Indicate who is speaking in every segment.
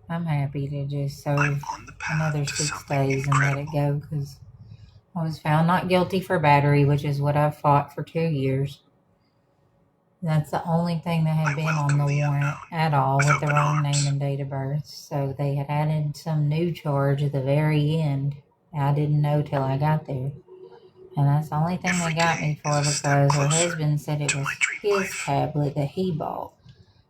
Speaker 1: I'm happy to just serve another 6 days and let it go because I was found not guilty for battery, which is what I've fought for 2 years. That's the only thing that had been on the warrant at all with the wrong name and date of birth. So they had added some new charge at the very end. I didn't know till I got there. And that's the only thing they got me for because her husband said it was his tablet that he bought.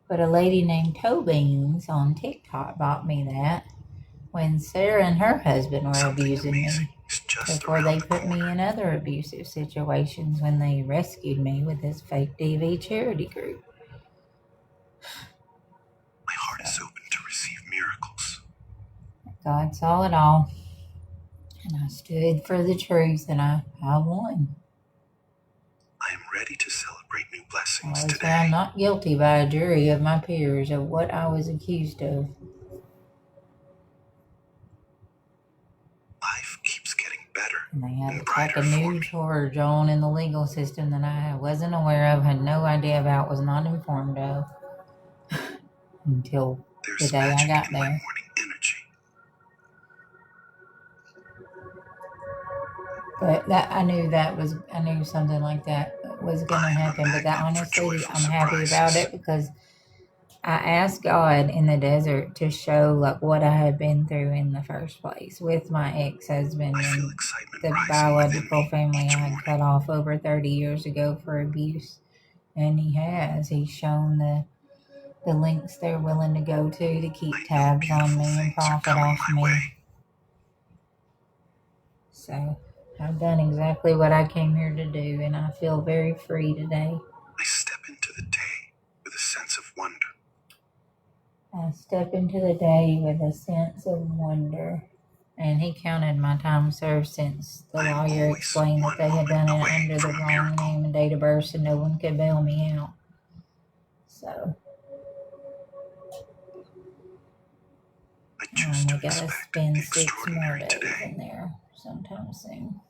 Speaker 1: But a lady named Toe Beans on TikTok bought me that when Sarah and her husband were abusing me before they put me in other abusive situations when they rescued me with this fake DV charity group.
Speaker 2: My heart is open to receive miracles.
Speaker 1: God saw it all, and I stood for the truth, and I won.
Speaker 2: I am ready to celebrate new blessings
Speaker 1: I was
Speaker 2: today.
Speaker 1: found not guilty by a jury of my peers of what I was accused of.
Speaker 2: Life keeps getting better
Speaker 1: And they had
Speaker 2: and
Speaker 1: to tack a
Speaker 2: brighter for
Speaker 1: new
Speaker 2: me.
Speaker 1: charge on in the legal system that I wasn't aware of, had no idea about, was not informed of until the day I got there.
Speaker 2: My morning energy.
Speaker 1: But I knew something like that was going to happen. But that honestly, I'm happy about it because I asked God in the desert to show like what I had been through in the first place with my ex-husband and the biological family I had cut off over 30 years ago for abuse. And he has. He's shown the lengths they're willing to go to keep tabs on me and profit off me. So I've done exactly what I came here to do, and I feel very free today.
Speaker 2: I step into the day with a sense of wonder.
Speaker 1: I step into the day with a sense of wonder. And he counted my time served since the lawyer explained that they had done it under the wrong name and date of birth, so no one could bail me out. So I only gotta spend 6 more days in there sometime soon.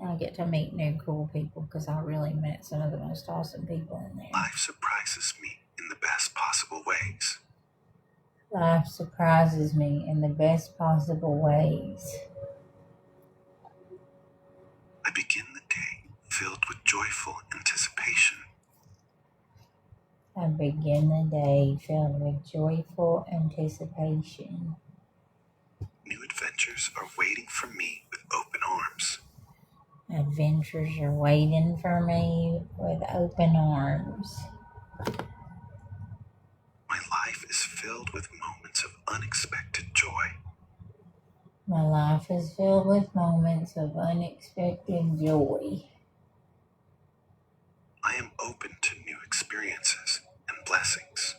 Speaker 1: I get to meet new cool people because I really met some of the most awesome people in there.
Speaker 2: Life surprises me in the best possible ways.
Speaker 1: Life surprises me in the best possible ways.
Speaker 2: I begin the day filled with joyful anticipation.
Speaker 1: I begin the day filled with joyful anticipation.
Speaker 2: New adventures are waiting for me with open arms.
Speaker 1: Adventures are waiting for me with open arms.
Speaker 2: My life is filled with moments of unexpected joy.
Speaker 1: My life is filled with moments of unexpected joy.
Speaker 2: I am open to new experiences and blessings.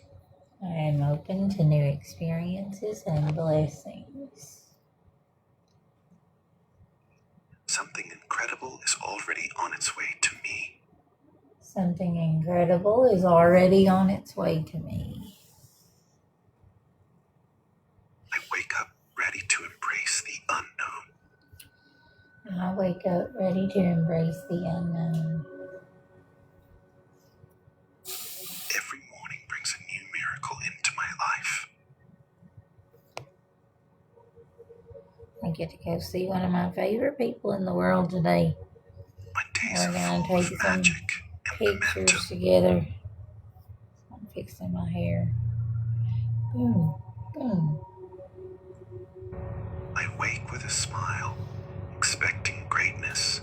Speaker 1: I am open to new experiences and blessings.
Speaker 2: Something incredible is already on its way to me.
Speaker 1: Something incredible is already on its way to me.
Speaker 2: I wake up ready to embrace the unknown.
Speaker 1: I wake up ready to embrace the unknown.
Speaker 2: Every morning brings a new miracle into my life.
Speaker 1: I get to go see one of my favorite people in the world today. We're going to take some pictures together. I'm fixing my hair. Boom, boom.
Speaker 2: I wake with a smile, expecting greatness.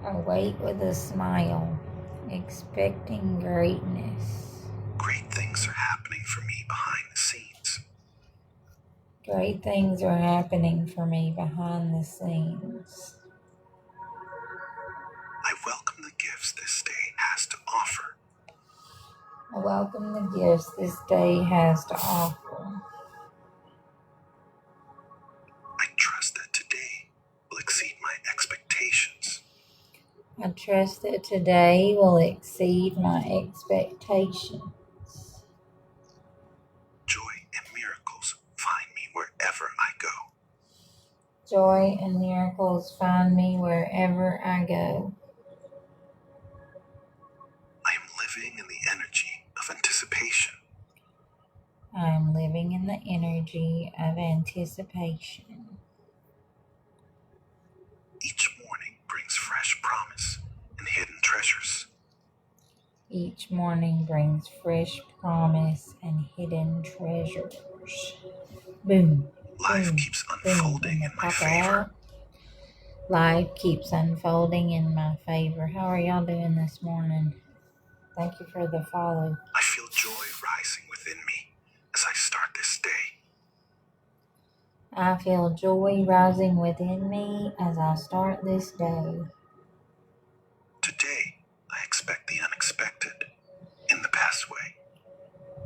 Speaker 1: I wake with a smile, expecting greatness.
Speaker 2: Great things are happening for me behind the scenes.
Speaker 1: Great things are happening for me behind the scenes.
Speaker 2: I welcome the gifts this day has to offer.
Speaker 1: I welcome the gifts this day has to offer.
Speaker 2: I trust that today will exceed my expectations.
Speaker 1: I trust that today will exceed my expectations.
Speaker 2: Joy and miracles find me wherever I go.
Speaker 1: Joy and miracles find me wherever I go.
Speaker 2: I am living in the energy of anticipation.
Speaker 1: I'm living in the energy of anticipation.
Speaker 2: Each morning brings fresh promise and hidden treasures.
Speaker 1: Each morning brings fresh promise and hidden treasures. Boom,
Speaker 2: Life
Speaker 1: boom,
Speaker 2: keeps
Speaker 1: boom.
Speaker 2: unfolding in my favor.
Speaker 1: Life keeps unfolding in my favor. How are y'all doing this morning? Thank you for the follow.
Speaker 2: I feel joy rising within me as I start this day.
Speaker 1: I feel joy rising within me as I start this day.
Speaker 2: Today, I expect the unexpected in the best way.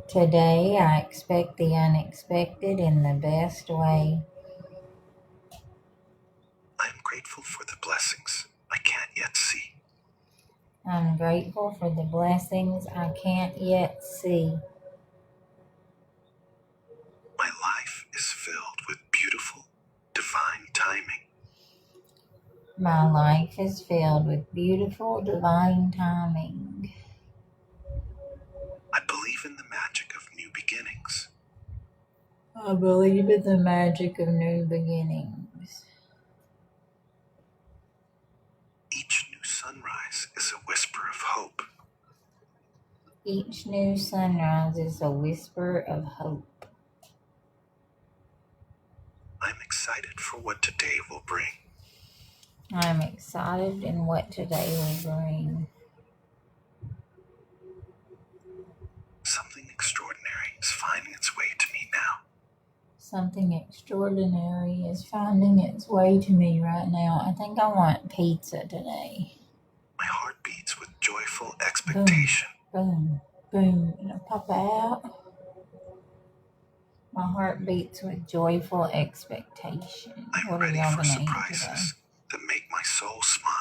Speaker 1: Today, I expect the unexpected in the best way.
Speaker 2: I am grateful for the blessings I can't yet see.
Speaker 1: I'm grateful for the blessings I can't yet see.
Speaker 2: My life is filled with beautiful, divine timing.
Speaker 1: My life is filled with beautiful divine timing.
Speaker 2: I believe in the magic of new beginnings.
Speaker 1: I believe in the magic of new beginnings.
Speaker 2: Each new sunrise is a whisper of hope.
Speaker 1: Each new sunrise is a whisper of hope.
Speaker 2: I'm excited for what today will bring.
Speaker 1: I'm excited in what today will bring.
Speaker 2: Something extraordinary is finding its way to me now.
Speaker 1: Something extraordinary is finding its way to me right now. I think I want pizza today.
Speaker 2: My heart beats with joyful expectation.
Speaker 1: Boom, boom, and I pop out. My heart beats with joyful expectation.
Speaker 2: I'm
Speaker 1: What are
Speaker 2: ready
Speaker 1: y'all
Speaker 2: for
Speaker 1: gonna eat today?
Speaker 2: surprises that make my soul smile.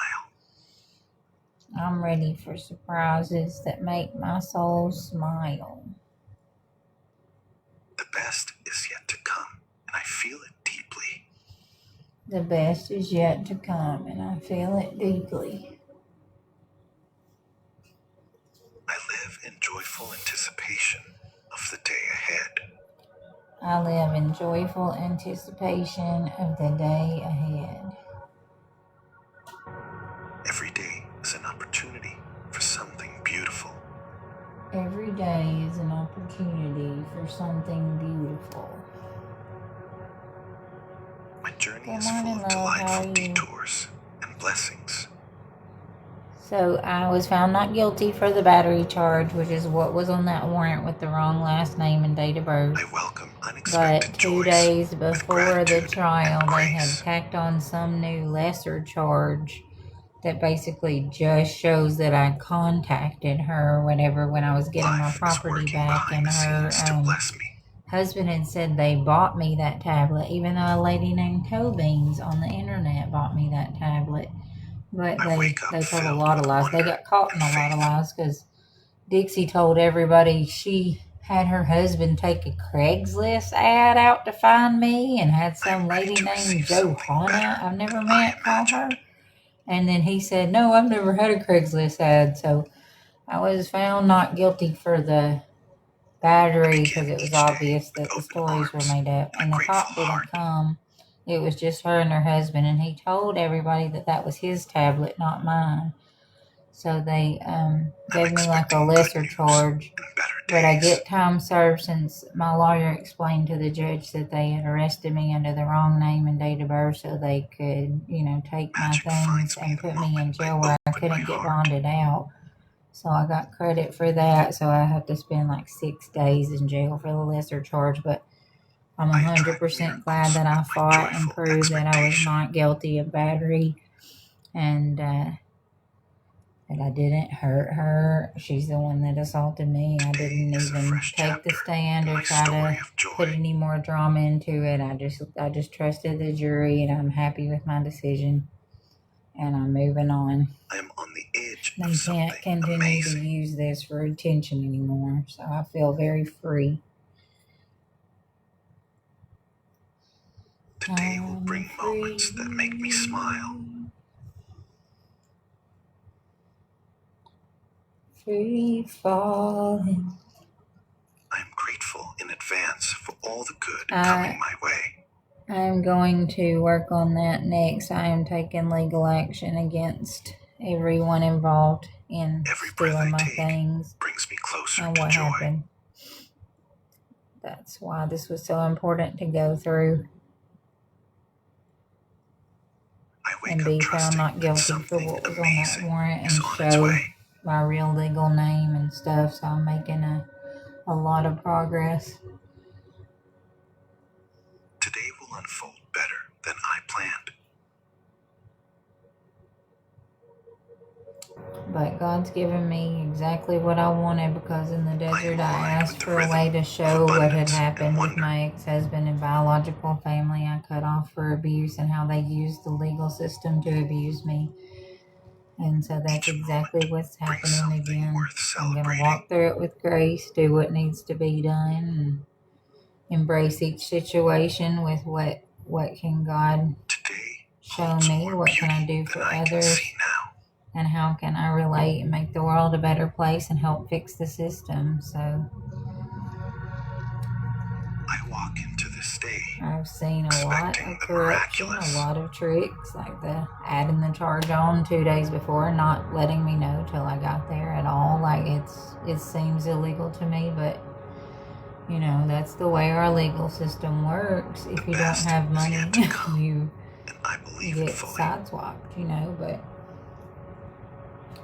Speaker 1: I'm ready for surprises that make my soul smile.
Speaker 2: The best is yet to come, and I feel it deeply.
Speaker 1: The best is yet to come, and I feel it deeply.
Speaker 2: I live in joyful anticipation of the day ahead.
Speaker 1: I live in joyful anticipation of the day ahead.
Speaker 2: Every day is an opportunity for something beautiful.
Speaker 1: Every day is an opportunity for something beautiful.
Speaker 2: My journey
Speaker 1: Good
Speaker 2: is full
Speaker 1: morning,
Speaker 2: of
Speaker 1: love. How are
Speaker 2: delightful
Speaker 1: you?
Speaker 2: detours and blessings.
Speaker 1: So I was found not guilty for the battery charge, which is what was on that warrant with the wrong last name and date of birth.
Speaker 2: I welcome
Speaker 1: But
Speaker 2: unexpected
Speaker 1: 2
Speaker 2: joys
Speaker 1: days
Speaker 2: with
Speaker 1: before the
Speaker 2: gratitude
Speaker 1: trial,
Speaker 2: and
Speaker 1: they had
Speaker 2: grace.
Speaker 1: tacked on some new lesser charge that basically just shows that I contacted her or whatever when I was getting my
Speaker 2: Life is
Speaker 1: property
Speaker 2: working
Speaker 1: back,
Speaker 2: behind
Speaker 1: and
Speaker 2: the
Speaker 1: her
Speaker 2: scenes to bless me.
Speaker 1: husband had said they bought me that tablet, even though a lady named Toe Beans on the internet bought me that tablet. But
Speaker 2: I wake up
Speaker 1: they told a
Speaker 2: filled
Speaker 1: lot of
Speaker 2: with
Speaker 1: lies. They
Speaker 2: wonder
Speaker 1: got caught in
Speaker 2: and
Speaker 1: a lot of
Speaker 2: faith.
Speaker 1: lies because Dixie told everybody she had her husband take a Craigslist ad out to find me and had some
Speaker 2: I'm ready
Speaker 1: lady
Speaker 2: to
Speaker 1: named
Speaker 2: receive something
Speaker 1: Johanna
Speaker 2: better
Speaker 1: I've never
Speaker 2: than I
Speaker 1: met call her.
Speaker 2: imagined.
Speaker 1: And then he said, no, I've never had a Craigslist ad. So I was found not guilty for the battery because it was obvious that the stories were made up. And the cop didn't come. It was just her and her husband. And he told everybody that that was his tablet, not mine. So they gave me like a lesser charge. But I get time served since my lawyer explained to the judge that they had arrested me under the wrong name and date of birth so they could, take my things and put me in jail where I couldn't get bonded out. So I got credit for that. So I have to spend like 6 days in jail for the lesser charge. But I'm 100% glad that I fought and proved that I was not guilty of battery and that I didn't hurt her. She's the one that assaulted me. I didn't even take the stand or try to put any more drama into it. I just trusted the jury, and I'm happy with my decision. And I'm moving on.
Speaker 2: I am on the edge
Speaker 1: They
Speaker 2: of something
Speaker 1: can't continue to use this for attention anymore. So I feel very free.
Speaker 2: Today will bring moments that make me smile.
Speaker 1: Free falling.
Speaker 2: I am grateful in advance all the good coming my way.
Speaker 1: I'm going to work on that next. I am taking legal action against everyone involved in stealing my things
Speaker 2: brings me closer
Speaker 1: and
Speaker 2: to
Speaker 1: what
Speaker 2: joy.
Speaker 1: happened. That's why this was so important to go through
Speaker 2: I wake
Speaker 1: and
Speaker 2: up
Speaker 1: be found
Speaker 2: trusting
Speaker 1: not
Speaker 2: that
Speaker 1: guilty for
Speaker 2: something
Speaker 1: what was on that
Speaker 2: amazing
Speaker 1: warrant
Speaker 2: is
Speaker 1: and
Speaker 2: on its
Speaker 1: show
Speaker 2: way.
Speaker 1: my real legal name and stuff. So I'm making a lot of progress.
Speaker 2: Today will unfold better than I planned.
Speaker 1: But God's given me exactly what I wanted, because in the desert I asked for a way to show what had happened with my ex-husband and biological family I cut off for abuse, and how they used the legal system to abuse me. And so that's exactly what's happening again. I'm going to walk through it with grace, do what needs to be done, and embrace each situation with what can God show me, what can I do for others, and how can I relate and make the world a better place and help fix the system. So
Speaker 2: I walk into this day.
Speaker 1: I've seen a lot of corruption, a lot of tricks, like the adding the charge on 2 days before, not letting me know till I got there at all. Like it seems illegal to me, but you know, that's the way our legal system works. If you don't have money, you get sideswiped, you know. But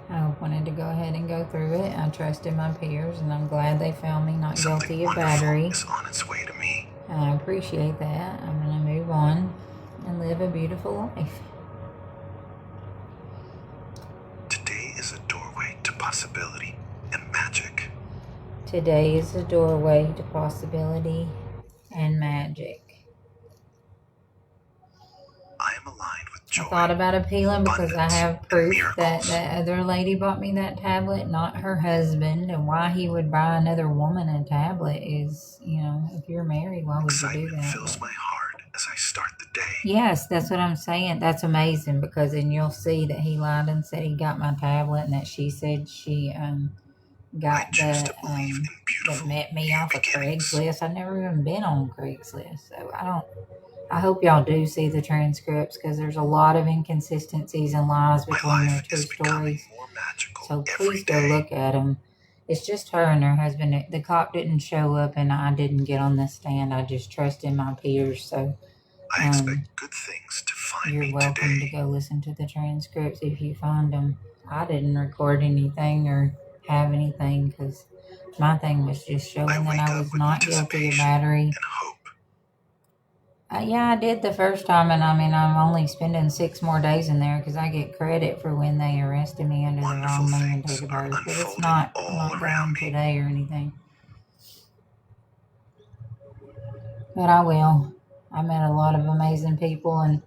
Speaker 1: I wanted to go ahead and go through it. I trusted my peers, and I'm glad they found me not guilty of battery.
Speaker 2: Is on its way to me.
Speaker 1: I appreciate that. I'm going to move on and live a beautiful life.
Speaker 2: Today is a doorway to possibility and magic.
Speaker 1: Today is a doorway to possibility and magic.
Speaker 2: I am aligned with joy.
Speaker 1: I thought about appealing because I have proof that that other lady bought me that tablet, not her husband. And why he would buy another woman a tablet is, you know, if you're married, why would you do that?
Speaker 2: Excitement fills my heart as I start the day.
Speaker 1: Yes, that's what I'm saying. That's amazing, because then you'll see that he lied and said he got my tablet, and that she said she got that met me off of Craigslist. I've never even been on Craigslist, so I hope y'all do see the transcripts, because there's a lot of inconsistencies and lies between their two stories. So please go look at them. It's just her and her husband. The cop didn't show up, and I didn't get on the stand. I just trusted my peers. So
Speaker 2: I expect good things to find
Speaker 1: you're welcome to go listen to the transcripts if you find them. I didn't record anything or have anything, because my thing was just showing that I was not guilty of battery. Yeah, I did the first time, and I mean, I'm only spending 6 more days in there because I get credit for when they arrested me under the wrong name and date of birth. But it's not going today or anything. But I will. I met a lot of amazing people and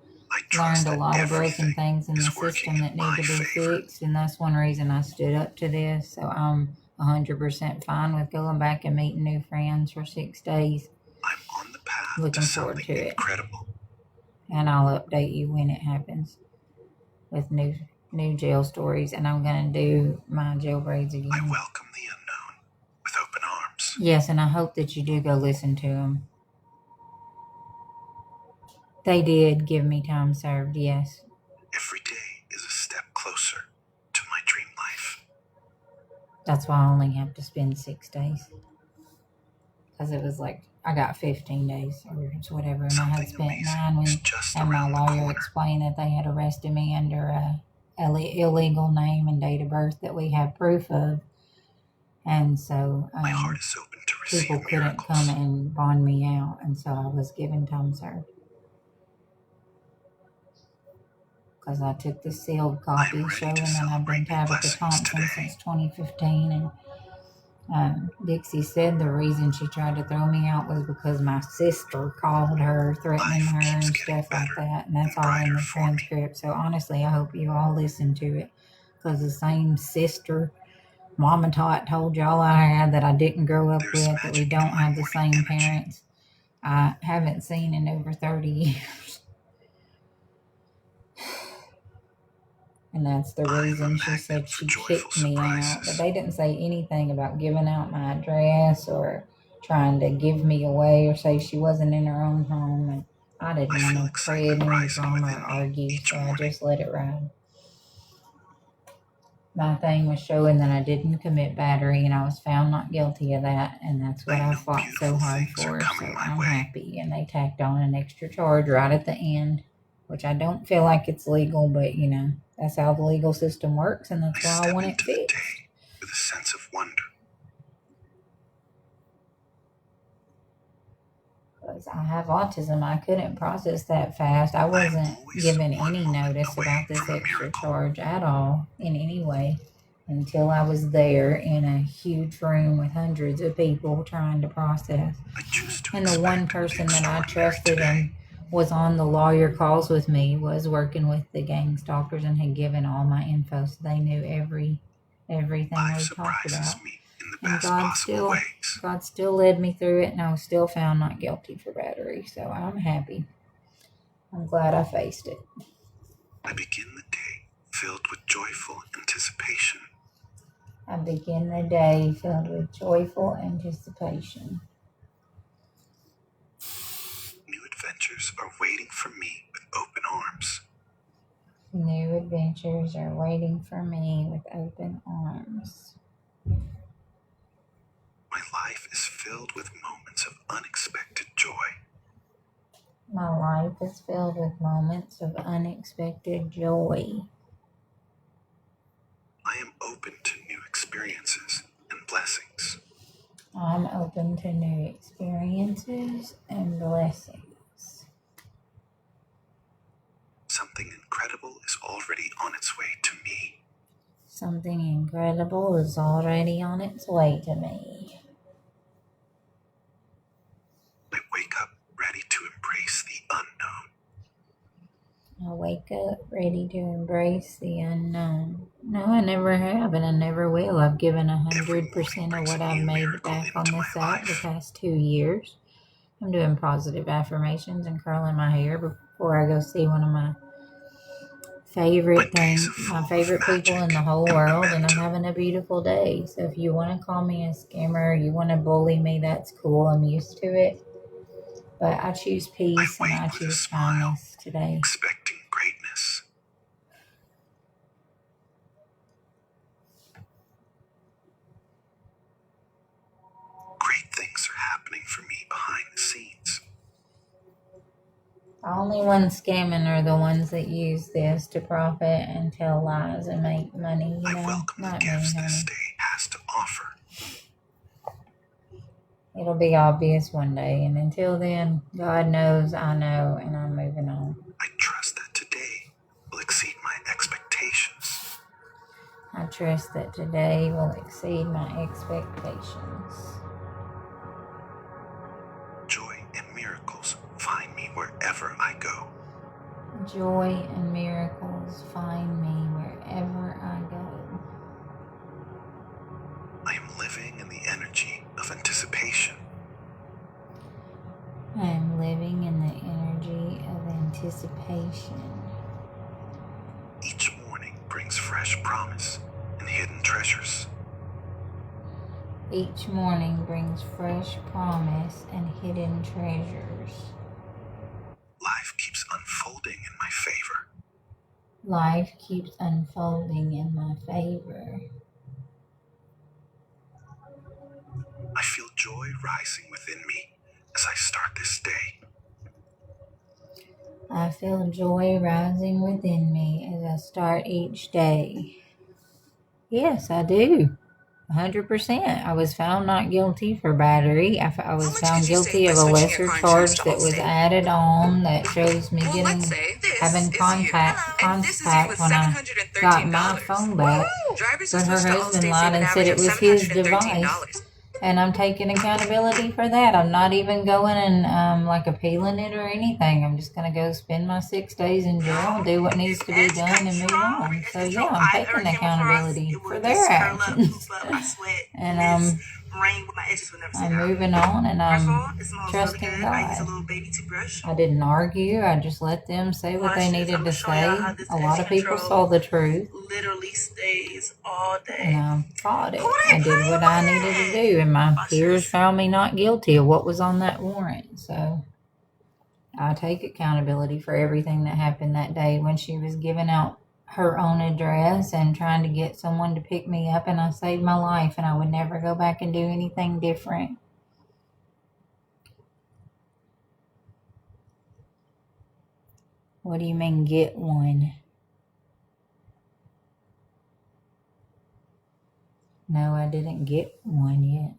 Speaker 1: learned a lot of broken things in the system that need to be fixed, and that's one reason I stood up to this. So I'm 100% fine with going back and meeting new friends for 6 days.
Speaker 2: I'm on the path
Speaker 1: Looking forward to it. Incredible. And I'll update you when it happens with new jail stories, and I'm going to do my jailbraids again.
Speaker 2: I welcome the unknown with open arms.
Speaker 1: Yes, and I hope that you do go listen to them. They did give me time served, yes.
Speaker 2: Every day is a step closer to my dream life.
Speaker 1: That's why I only have to spend 6 days. Because it was like, I got 15 days or whatever, and I had spent 9 when and my lawyer explained that they had arrested me under a illegal name and date of birth that we have proof of. And so
Speaker 2: my heart is open to receive
Speaker 1: people couldn't come and bond me out, and so I was given time served. Because I took the sealed copy showing that I've been Tabitha Thompson since 2015, and Dixie said the reason she tried to throw me out was because my sister called her, threatening her and stuff like that, and that's all in the transcript. So honestly, I hope you all listen to it, because the same sister Mama told y'all I had that I didn't grow up with, that we don't have the same parents, I haven't seen in over 30 years. And that's the reason she said she kicked me out. But they didn't say anything about giving out my address or trying to give me away or say she wasn't in her own home. And I didn't want to create any drama or argue, so I just let it ride. My thing was showing that I didn't commit battery, and I was found not guilty of that, and that's what I fought so hard for, so I'm happy. And they tacked on an extra charge right at the end, which I don't feel like it's legal, but you know, that's how the legal system works, and that's why I want it fixed.
Speaker 2: With a sense of wonder.
Speaker 1: Because I have autism, I couldn't process that fast. I wasn't given any notice about this extra charge at all in any way until I was there in a huge room with hundreds of people trying to process. And the one person that I trusted and was on the lawyer calls with me was working with the gang stalkers and had given all my info, so they knew everything we talked about. And God still led me through it, and I was still found not guilty for battery. So I'm happy. I'm glad I faced it.
Speaker 2: I begin the day filled with joyful anticipation.
Speaker 1: I begin the day filled with joyful anticipation.
Speaker 2: New adventures are waiting for me with open arms.
Speaker 1: New adventures are waiting for me with open arms.
Speaker 2: My life is filled with moments of unexpected joy.
Speaker 1: My life is filled with moments of unexpected joy.
Speaker 2: I am open to new experiences and blessings.
Speaker 1: I'm open to new experiences and blessings.
Speaker 2: Something incredible is already on its way to me.
Speaker 1: Something incredible is already on its way to me.
Speaker 2: I wake up ready to embrace the unknown.
Speaker 1: I wake up ready to embrace the unknown. No, I never have, and I never will. I've given 100% of what I've made back on this app the past 2 years. I'm doing positive affirmations and curling my hair before I go see one of my favorite people in the whole world, and I'm having a beautiful day. So if you want to call me a scammer, you want to bully me, that's cool. I'm used to it. But I choose peace and I choose kindness today.
Speaker 2: Expecting greatness. Great things are happening for me behind the scenes.
Speaker 1: The only ones scamming are the ones that use this to profit and tell lies and make money. You know,
Speaker 2: I welcome the gifts this day has to offer.
Speaker 1: It'll be obvious one day, and until then, God knows, I know, and I'm moving on.
Speaker 2: I trust that today will exceed my expectations.
Speaker 1: I trust that today will exceed my expectations.
Speaker 2: Joy and miracles find me wherever I go.
Speaker 1: Joy and miracles find me wherever I go.
Speaker 2: I am living in the energy of anticipation.
Speaker 1: I am living in the energy of anticipation.
Speaker 2: Each morning brings fresh promise and hidden treasures.
Speaker 1: Each morning brings fresh promise and hidden treasures.
Speaker 2: Life keeps unfolding in my favor.
Speaker 1: Life keeps unfolding in my favor.
Speaker 2: I feel joy rising within me as I start this day.
Speaker 1: I feel joy rising within me as I start each day. Yes, I do. 100%. I was found not guilty for battery. I was found guilty of a lesser charge that was added on that shows me having contact when I got my phone back. But her husband lied and said it was his device. And I'm taking accountability for that. I'm not even going and appealing it or anything. I'm just going to go spend my 6 days in jail, do what needs to be done, and move on. So yeah, I'm taking accountability for their actions. And I'm moving on and I'm trusting God. I didn't argue. I just let them say what they needed to say. A lot of people saw the truth. And I fought it. I did what I needed to do. And my peers found me not guilty of what was on that warrant. So I take accountability for everything that happened that day when she was giving out her own address and trying to get someone to pick me up, and I saved my life, and I would never go back and do anything different. What do you mean, get one? No, I didn't get one yet.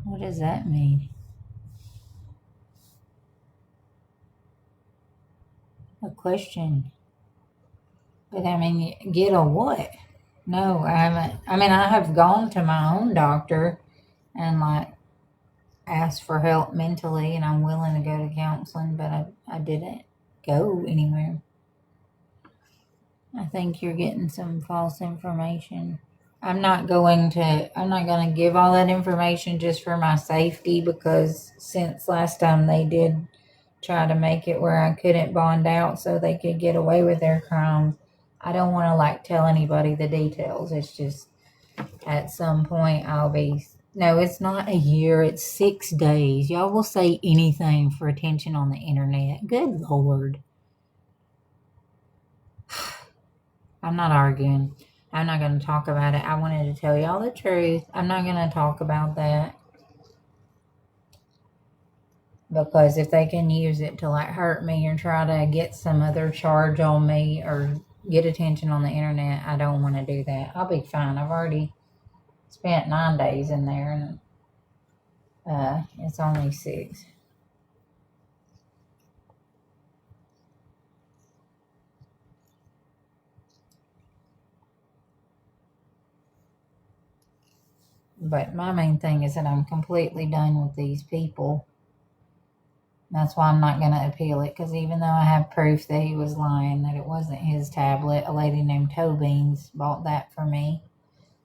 Speaker 1: What does that mean? A question. But I mean, get a what? No, I haven't. I mean, I have gone to my own doctor and like asked for help mentally, and I'm willing to go to counseling, but I didn't go anywhere. I think you're getting some false information. I'm not going to give all that information just for my safety, because since last time they did try to make it where I couldn't bond out so they could get away with their crimes. I don't want to like tell anybody the details. It's just at some point no, it's not a year, it's 6 days. Y'all will say anything for attention on the internet. Good Lord. I'm not arguing. I'm not going to talk about it. I wanted to tell y'all the truth. I'm not going to talk about that. Because if they can use it to like hurt me or try to get some other charge on me or get attention on the internet, I don't want to do that. I'll be fine. I've already spent 9 days in there, and it's only 6. But my main thing is that I'm completely done with these people. That's why I'm not going to appeal it, because even though I have proof that he was lying, that it wasn't his tablet, a lady named Toe Beans bought that for me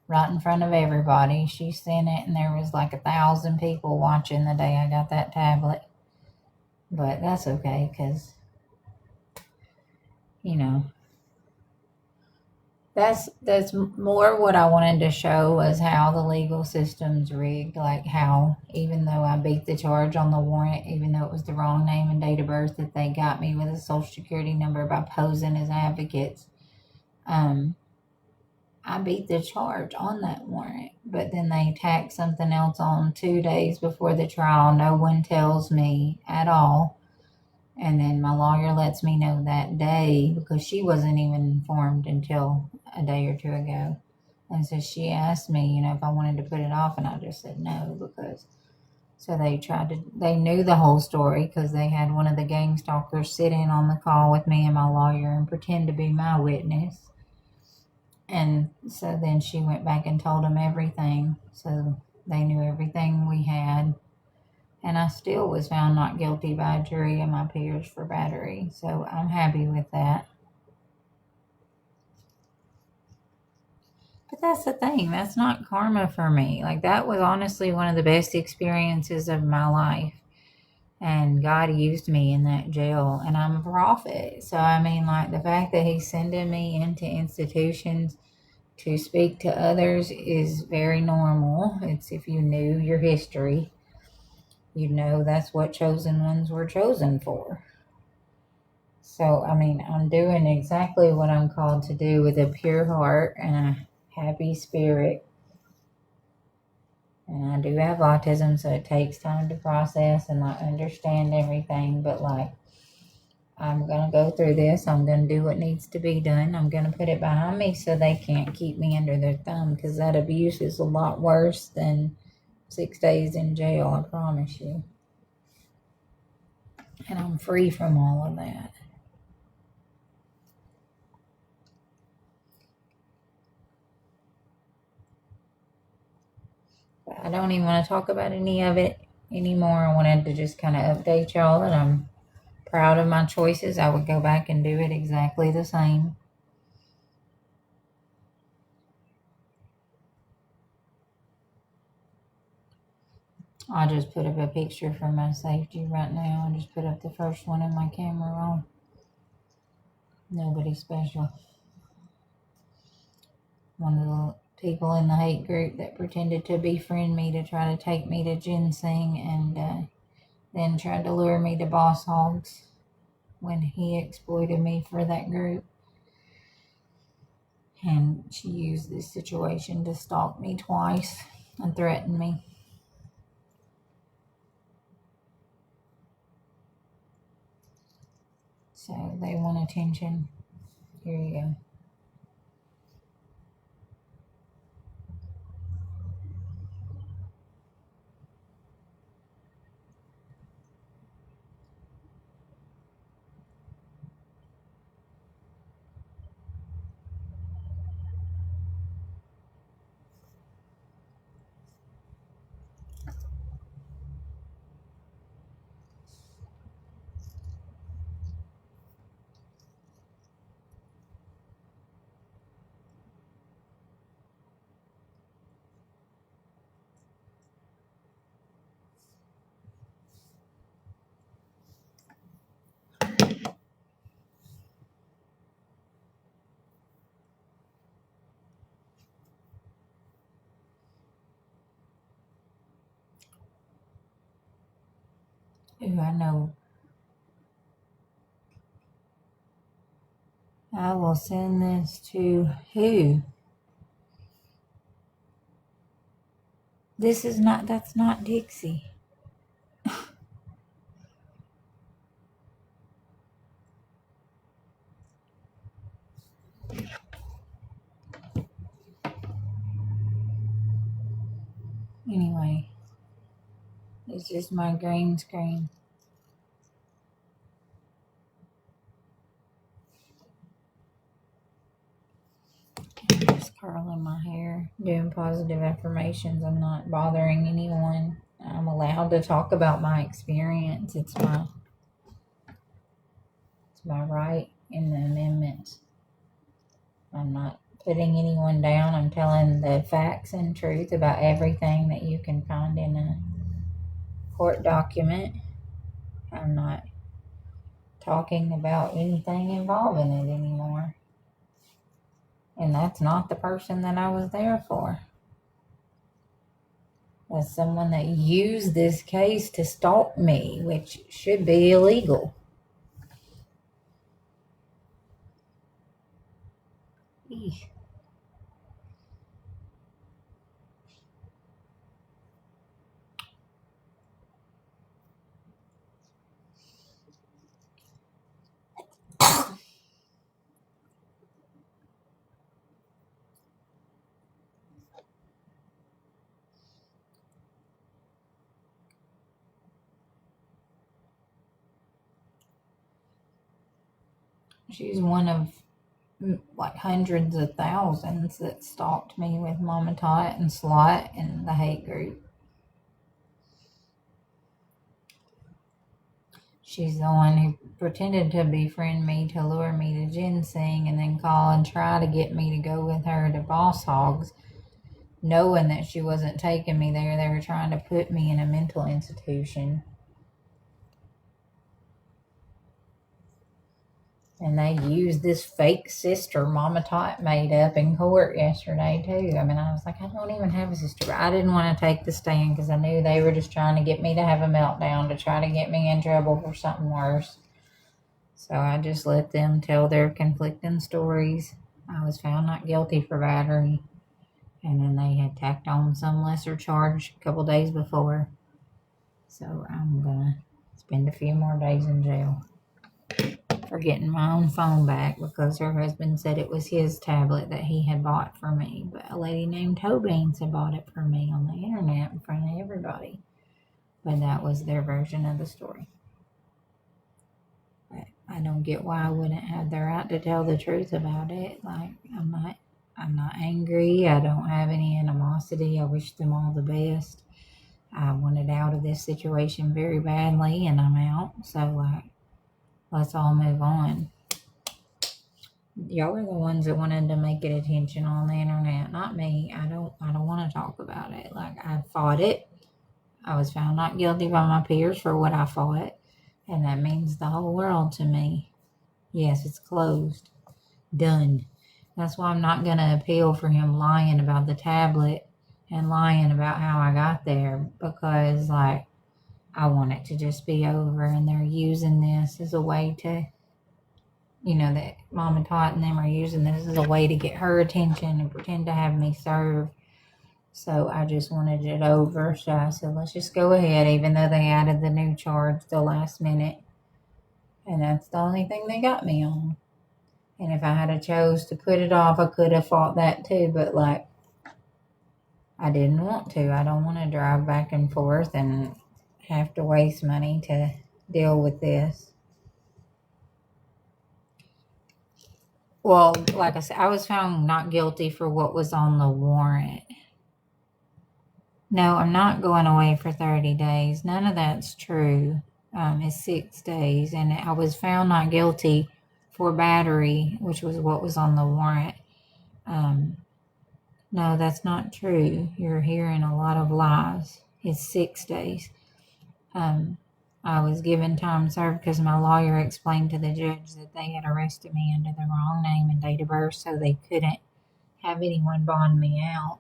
Speaker 1: right in front of everybody. She sent it, and there was like 1,000 people watching the day I got that tablet. But that's okay, because, you know, that's more what I wanted to show, was how the legal system's rigged. Like how, even though I beat the charge on the warrant, even though it was the wrong name and date of birth, that they got me with a social security number by posing as advocates. I beat the charge on that warrant, but then they tacked something else on 2 days before the trial. No one tells me at all. And then my lawyer lets me know that day, because she wasn't even informed until a day or 2 ago. And so she asked me, if I wanted to put it off, and I just said no, because so they knew the whole story, because they had one of the gang stalkers sit in on the call with me and my lawyer and pretend to be my witness. And so then she went back and told them everything. So they knew everything we had. And I still was found not guilty by a jury and my peers for battery. So I'm happy with that. But that's the thing. That's not karma for me. Like, that was honestly one of the best experiences of my life. And God used me in that jail. And I'm a prophet. So, I mean, like, the fact that He's sending me into institutions to speak to others is very normal. It's, if you knew your history, you know that's what chosen ones were chosen for. So, I mean, I'm doing exactly what I'm called to do with a pure heart and a happy spirit. And I do have autism, so it takes time to process and like understand everything. But like, I'm going to go through this. I'm going to do what needs to be done. I'm going to put it behind me so they can't keep me under their thumb, because that abuse is a lot worse than 6 days in jail, I promise you. And I'm free from all of that. But I don't even want to talk about any of it anymore. I wanted to just kind of update y'all that I'm proud of my choices, I would go back and do it exactly the same. I'll just put up a picture for my safety right now. I'll just put up the first one in my camera roll. Nobody special. One of the people in the hate group that pretended to befriend me to try to take me to ginseng and then tried to lure me to boss hogs when he exploited me for that group. And she used this situation to stalk me twice and threaten me. So they want attention. Here you go. Ooh, I know. I will send this to who? That's not Dixie. Anyway, it's just my green screen. Just curling my hair, doing positive affirmations. I'm not bothering anyone. I'm allowed to talk about my experience. It's my right in the amendment. I'm not putting anyone down. I'm telling the facts and truth about everything that you can find in a court document. I'm not talking about anything involving it anymore. And that's not the person that I was there for. That's someone that used this case to stalk me, which should be illegal. Eesh. She's one of like hundreds of thousands that stalked me with Mama Tot and Slot and the hate group. She's the one who pretended to befriend me to lure me to ginseng and then call and try to get me to go with her to Boss Hogs, knowing that she wasn't taking me there. They were trying to put me in a mental institution. And they used this fake sister Mama Tot made up in court yesterday, too. I mean, I was like, I don't even have a sister. But I didn't want to take the stand because I knew they were just trying to get me to have a meltdown to try to get me in trouble for something worse. So I just let them tell their conflicting stories. I was found not guilty for battery. And then they had tacked on some lesser charge a couple days before. So I'm going to spend a few more days in jail for getting my own phone back because her husband said it was his tablet that he had bought for me. But a lady named Tobeans had bought it for me on the internet in front of everybody. But that was their version of the story. But I don't get why I wouldn't have the right to tell the truth about it. Like, I'm not angry. I don't have any animosity. I wish them all the best. I wanted out of this situation very badly and I'm out. So, like, let's all move on. Y'all are the ones that wanted to make it attention on the internet, not me. I don't want to talk about it. Like, I fought it. I was found not guilty by my peers for what I fought, and that means the whole world to me. Yes, it's closed. Done. That's why I'm not going to appeal for him lying about the tablet and lying about how I got there, because, like, I want it to just be over, and they're using this as a way to, that Mama Tot and them are using this as a way to get her attention and pretend to have me serve. So I just wanted it over. So I said, let's just go ahead, even though they added the new charge the last minute. And that's the only thing they got me on. And if I had a chose to put it off, I could have fought that too. But, like, I didn't want to. I don't want to drive back and forth and have to waste money to deal with this. Well, like I said, I was found not guilty for what was on the warrant. No, I'm not going away for 30 days. None of that's true. It's 6 days. And I was found not guilty for battery, which was what was on the warrant. No, that's not true. You're hearing a lot of lies. It's 6 days. I was given time served because my lawyer explained to the judge that they had arrested me under the wrong name and date of birth, so they couldn't have anyone bond me out.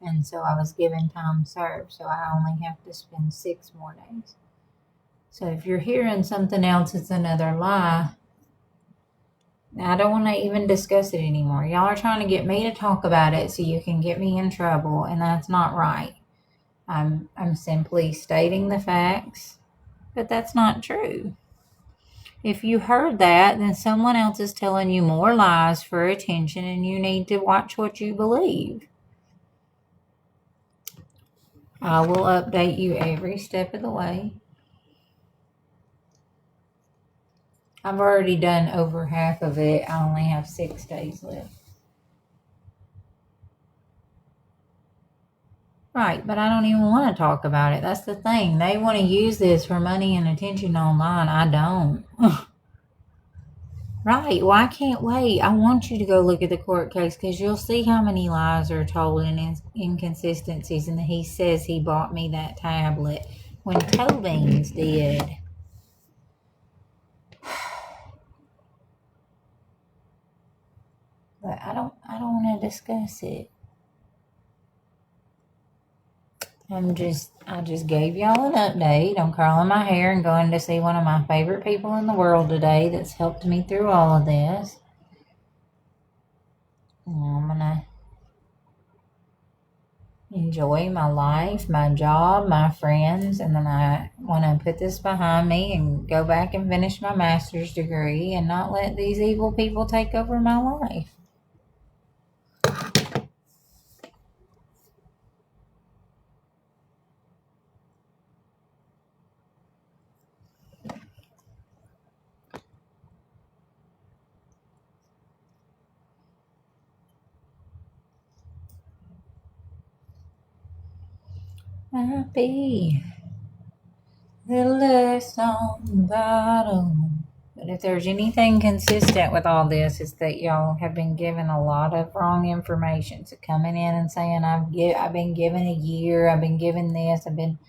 Speaker 1: And so I was given time served, so I only have to spend 6 more days. So if you're hearing something else, it's another lie. I don't want to even discuss it anymore. Y'all are trying to get me to talk about it so you can get me in trouble, and that's not right. I'm simply stating the facts, but that's not true. If you heard that, then someone else is telling you more lies for attention, and you need to watch what you believe. I will update you every step of the way. I've already done over half of it. I only have 6 days left. Right, but I don't even want to talk about it. That's the thing. They want to use this for money and attention online. I don't. Right, well, I can't wait. I want you to go look at the court case because you'll see how many lies are told and inconsistencies. And he says he bought me that tablet when Toe Beans did. But I don't want to discuss it. I just gave y'all an update. I'm curling my hair and going to see one of my favorite people in the world today that's helped me through all of this. And I'm gonna enjoy my life, my job, my friends, and then I want to put this behind me and go back and finish my master's degree and not let these evil people take over my life. Happy the less on the bottom. But if there's anything consistent with all this, it's that y'all have been given a lot of wrong information. So coming in and saying I've been given a year, I've been given this, I've been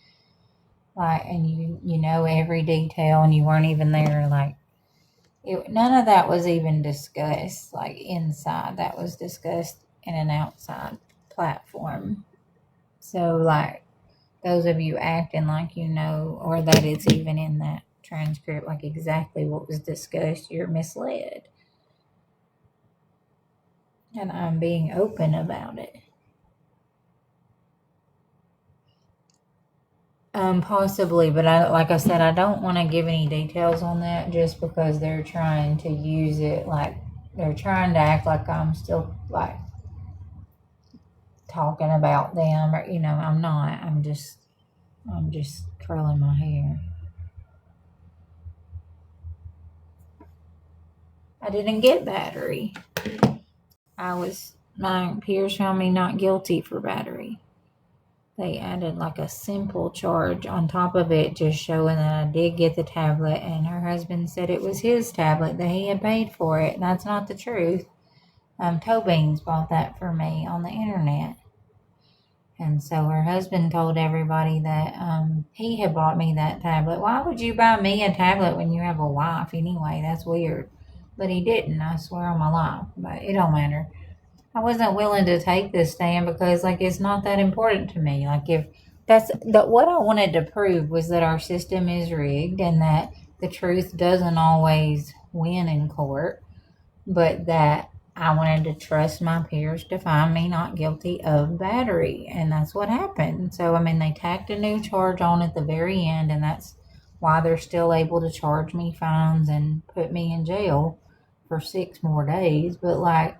Speaker 1: like, and you know every detail, and you weren't even there. Like, none of that was even discussed. Like inside, that was discussed in an outside platform. So like, those of you acting like you know, or that it's even in that transcript, like exactly what was discussed, you're misled. And I'm being open about it. Possibly, but like I said, I don't want to give any details on that just because they're trying to use it, like they're trying to act like I'm still like talking about them, or I'm not. I'm just curling my hair. I didn't get battery. My peers found me not guilty for battery. they added like a simple charge on top of it, just showing that I did get the tablet, and her husband said it was his tablet, that he had paid for it. And that's not the truth. Toe Beans bought that for me on the internet. And so her husband told everybody that he had bought me that tablet. Why would you buy me a tablet when you have a wife anyway? That's weird. But he didn't, I swear on my life. But it don't matter. I wasn't willing to take this stand because, like, it's not that important to me. Like, if what I wanted to prove was that our system is rigged and that the truth doesn't always win in court, but that I wanted to trust my peers to find me not guilty of battery. And that's what happened. So, I mean, they tacked a new charge on at the very end, and that's why they're still able to charge me fines and put me in jail for 6 more days. But, like,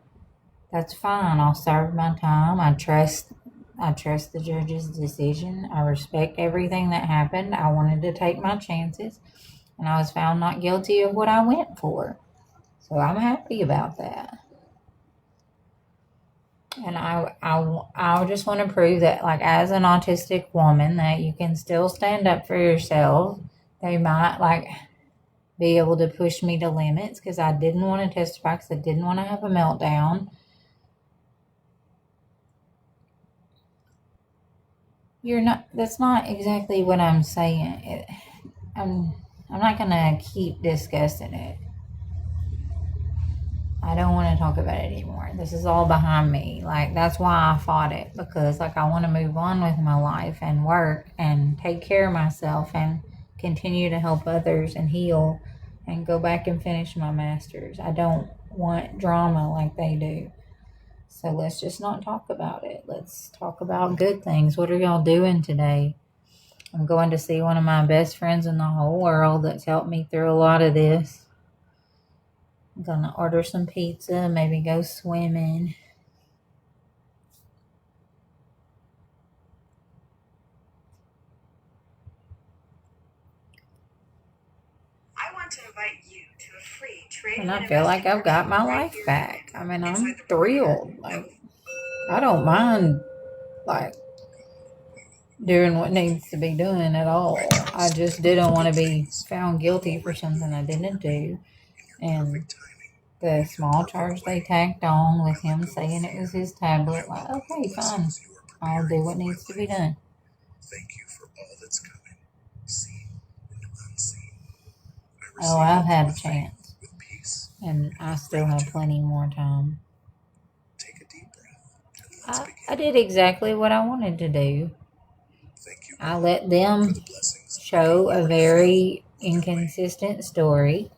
Speaker 1: that's fine. I'll serve my time. I trust the judge's decision. I respect everything that happened. I wanted to take my chances, and I was found not guilty of what I went for. So I'm happy about that. And I just want to prove that, like, as an autistic woman, that you can still stand up for yourself. They might, like, be able to push me to limits because I didn't want to testify, because I didn't want to have a meltdown. That's not exactly what I'm saying. I'm not going to keep discussing it. I don't want to talk about it anymore. This is all behind me. Like, that's why I fought it, because, like, I want to move on with my life and work and take care of myself and continue to help others and heal and go back and finish my master's. I don't want drama like they do. So let's just not talk about it. Let's talk about good things. What are y'all doing today? I'm going to see one of my best friends in the whole world that's helped me through a lot of this. I'm going to order some pizza, maybe go swimming.
Speaker 3: I want to invite you to a free training.
Speaker 1: And I feel like I've got my life back. I mean, I'm thrilled. Like, I don't mind, like, doing what needs to be done at all. I just didn't want to be found guilty for something I didn't do. And the small charge they tacked on with him saying it was his tablet, like, okay, fine. I'll do what needs to be done.
Speaker 2: Thank you for all that's coming, seen and unseen.
Speaker 1: Oh, I've had a chance. And I still have plenty more time.
Speaker 2: Take a deep breath.
Speaker 1: I did exactly what I wanted to do. I let them show a very inconsistent story,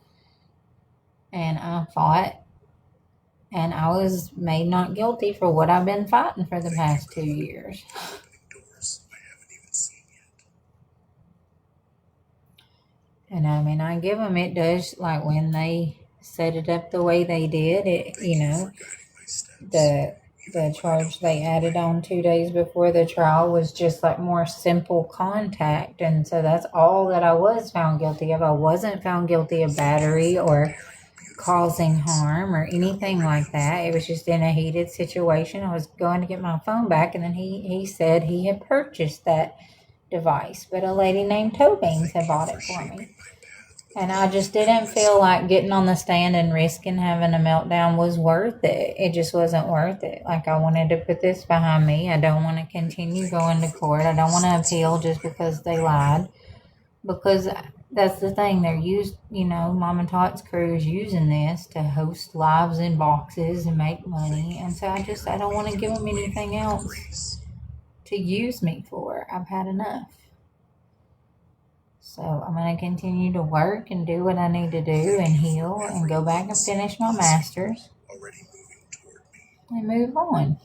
Speaker 1: and I fought, and I was made not guilty for what I've been fighting for the past 2 years. And I mean, I give them, it does, like, when they set it up the way they did, it, you know, the charge they added on 2 days before the trial was just like more simple contact. And so that's all that I was found guilty of. I wasn't found guilty of battery or causing harm or anything like that. It was just in a heated situation. I was going to get my phone back, and then he said he had purchased that device, but a lady named Toe Beans had bought it for me. And I just didn't feel like getting on the stand and risking having a meltdown was worth it. It just wasn't worth it. Like, I wanted to put this behind me. I don't want to continue going to court. I don't want to appeal just because they lied. Because that's the thing. They're Mama Tot's crew is using this to host lives in boxes and make money. And so I don't want to give them anything else to use me for. I've had enough. So I'm going to continue to work and do what I need to do and heal and go back and finish my master's and move on.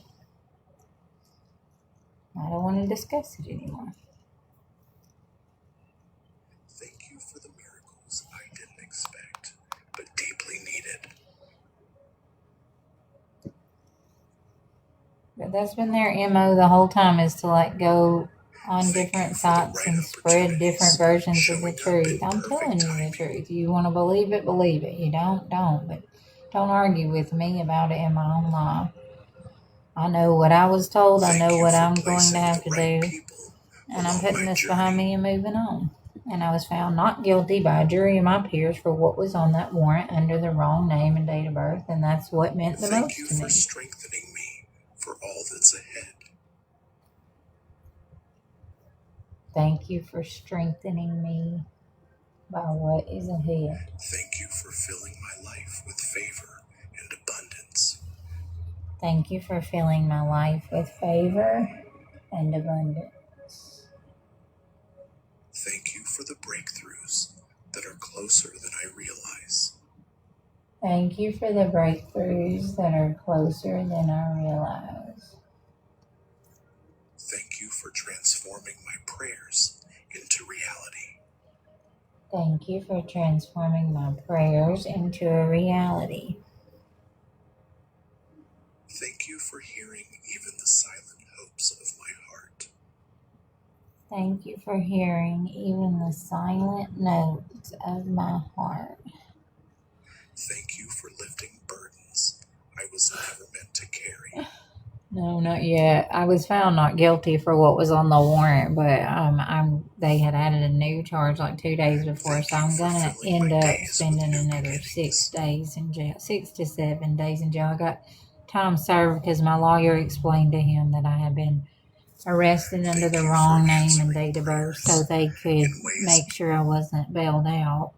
Speaker 1: I don't want to discuss it anymore.
Speaker 2: Thank you for the miracles I didn't expect, but deeply needed.
Speaker 1: But that's been their MO the whole time, is to, like, go on different sites and spread different versions of the truth. I'm telling you the truth. You want to believe it, believe it. You don't. But don't argue with me about it in my own life. I know what I was told. I
Speaker 2: Thank
Speaker 1: know
Speaker 2: you
Speaker 1: what
Speaker 2: for
Speaker 1: I'm going
Speaker 2: placing
Speaker 1: to have
Speaker 2: the
Speaker 1: to
Speaker 2: right
Speaker 1: do.
Speaker 2: people
Speaker 1: And I'm
Speaker 2: along
Speaker 1: putting
Speaker 2: my
Speaker 1: this behind
Speaker 2: journey.
Speaker 1: me and moving on. And I was found not guilty by a jury of my peers for what was on that warrant under the wrong name and date of birth. And that's what meant the
Speaker 2: Thank
Speaker 1: most
Speaker 2: you
Speaker 1: to
Speaker 2: for
Speaker 1: me.
Speaker 2: strengthening me for all that's ahead.
Speaker 1: Thank you for strengthening me by what is ahead.
Speaker 2: Thank you for filling my life with favor and abundance.
Speaker 1: Thank you for filling my life with favor and abundance.
Speaker 2: Thank you for the breakthroughs that are closer than I realize.
Speaker 1: Thank you for the breakthroughs that are closer than I realize.
Speaker 2: Thank you for transforming my prayers into reality.
Speaker 1: Thank you for transforming my prayers into a reality.
Speaker 2: Thank you for hearing even the silent hopes of my heart.
Speaker 1: Thank you for hearing even the silent notes of my heart.
Speaker 2: Thank you for lifting burdens I was never meant to carry.
Speaker 1: No, not yet. I was found not guilty for what was on the warrant, but they had added a new charge like 2 days before, so I'm gonna end up spending another 6 days in jail, 6 to 7 days in jail. I got time served because my lawyer explained to him that I had been arrested under the wrong name and date of birth, so they could make sure I wasn't bailed out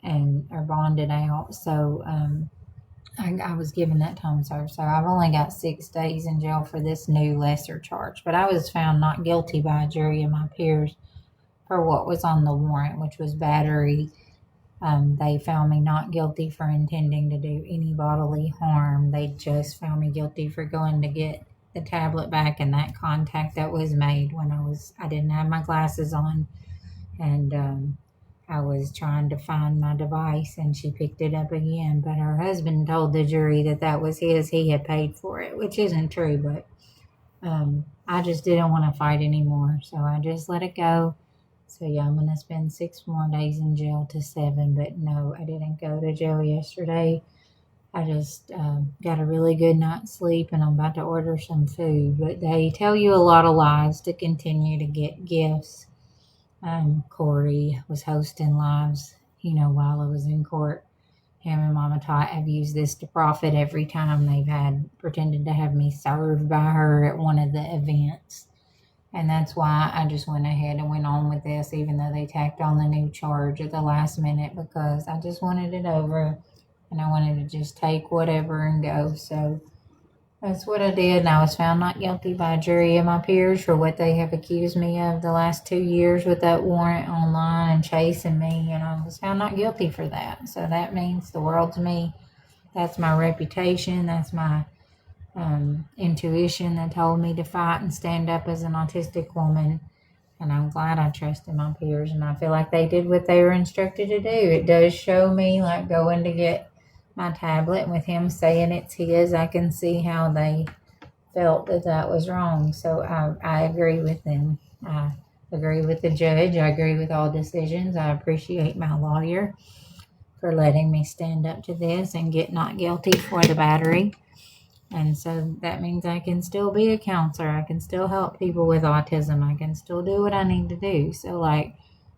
Speaker 1: or bonded out. So I was given that time served. So I've only got 6 days in jail for this new lesser charge. But I was found not guilty by a jury of my peers for what was on the warrant, which was battery. They found me not guilty for intending to do any bodily harm. They just found me guilty for going to get the tablet back and that contact that was made when I didn't have my glasses on, and I was trying to find my device and she picked it up again. But her husband told the jury that was his. He had paid for it, which isn't true, but I just didn't want to fight anymore. So I just let it go. So yeah, I'm going to spend 6 more days in jail to 7. But no, I didn't go to jail yesterday. I just got a really good night's sleep and I'm about to order some food. But they tell you a lot of lies to continue to get gifts. Corey was hosting lives, while I was in court. Him and Mama Tot have used this to profit every time they've pretended to have me served by her at one of the events. And that's why I just went ahead and went on with this, even though they tacked on the new charge at the last minute, because I just wanted it over and I wanted to just take whatever and go. So that's what I did, and I was found not guilty by a jury of my peers for what they have accused me of the last 2 years with that warrant online and chasing me, and I was found not guilty for that. So that means the world to me. That's my reputation. That's my intuition that told me to fight and stand up as an autistic woman. And I'm glad I trusted my peers, and I feel like they did what they were instructed to do. It does show me, like going to get my tablet and with him saying it's his, I can see how they felt that was wrong. So I agree with them. I agree with the judge. I agree with all decisions. I appreciate my lawyer for letting me stand up to this and get not guilty for the battery. And so that means I can still be a counselor. I can still help people with autism. I can still do what I need to do. So,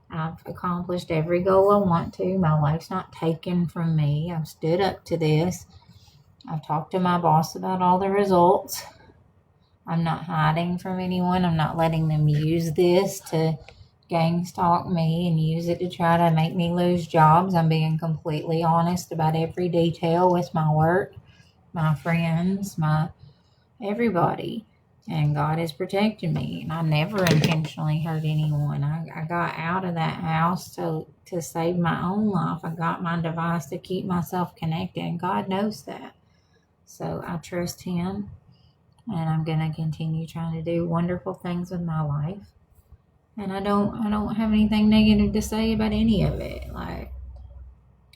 Speaker 1: I've accomplished every goal I want to. My life's not taken from me. I've stood up to this. I've talked to my boss about all the results. I'm not hiding from anyone. I'm not letting them use this to gang stalk me and use it to try to make me lose jobs. I'm being completely honest about every detail with my work, my friends, my everybody. And God has protected me. And I never intentionally hurt anyone. I got out of that house to save my own life. I got my device to keep myself connected. And God knows that. So I trust Him. And I'm going to continue trying to do wonderful things with my life. And I don't have anything negative to say about any of it. Like,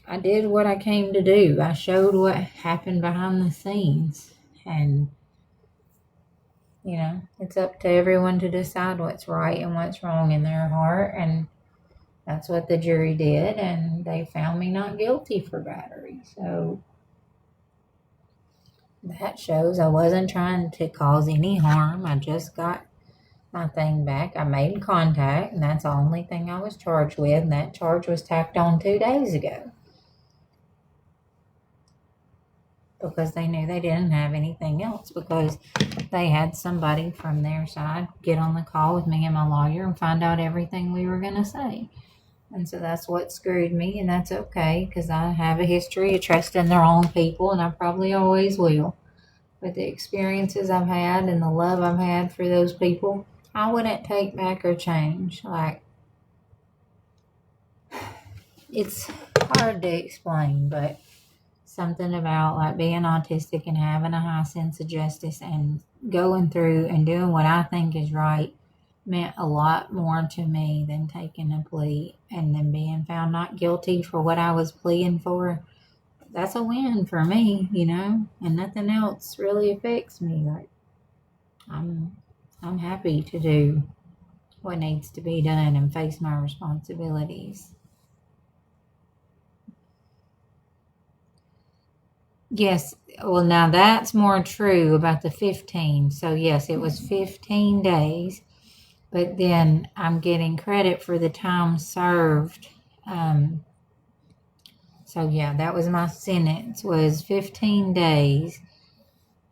Speaker 1: I did what I came to do. I showed what happened behind the scenes. And it's up to everyone to decide what's right and what's wrong in their heart. And that's what the jury did. And they found me not guilty for battery. So that shows I wasn't trying to cause any harm. I just got my thing back. I made contact, and that's the only thing I was charged with, and that charge was tacked on 2 days ago because they knew they didn't have anything else, because they had somebody from their side get on the call with me and my lawyer and find out everything we were going to say. And so that's what screwed me, and that's okay, because I have a history of trusting the wrong people, and I probably always will. But the experiences I've had and the love I've had for those people, I wouldn't take back or change. Like, it's hard to explain, but something about like being autistic and having a high sense of justice and going through and doing what I think is right meant a lot more to me than taking a plea and then being found not guilty for what I was pleading for. That's a win for me, and nothing else really affects me. Like, I'm happy to do what needs to be done and face my responsibilities. Yes, well, now that's more true about the 15. So, yes, it was 15 days, but then I'm getting credit for the time served. So, yeah, that was my sentence, was 15 days,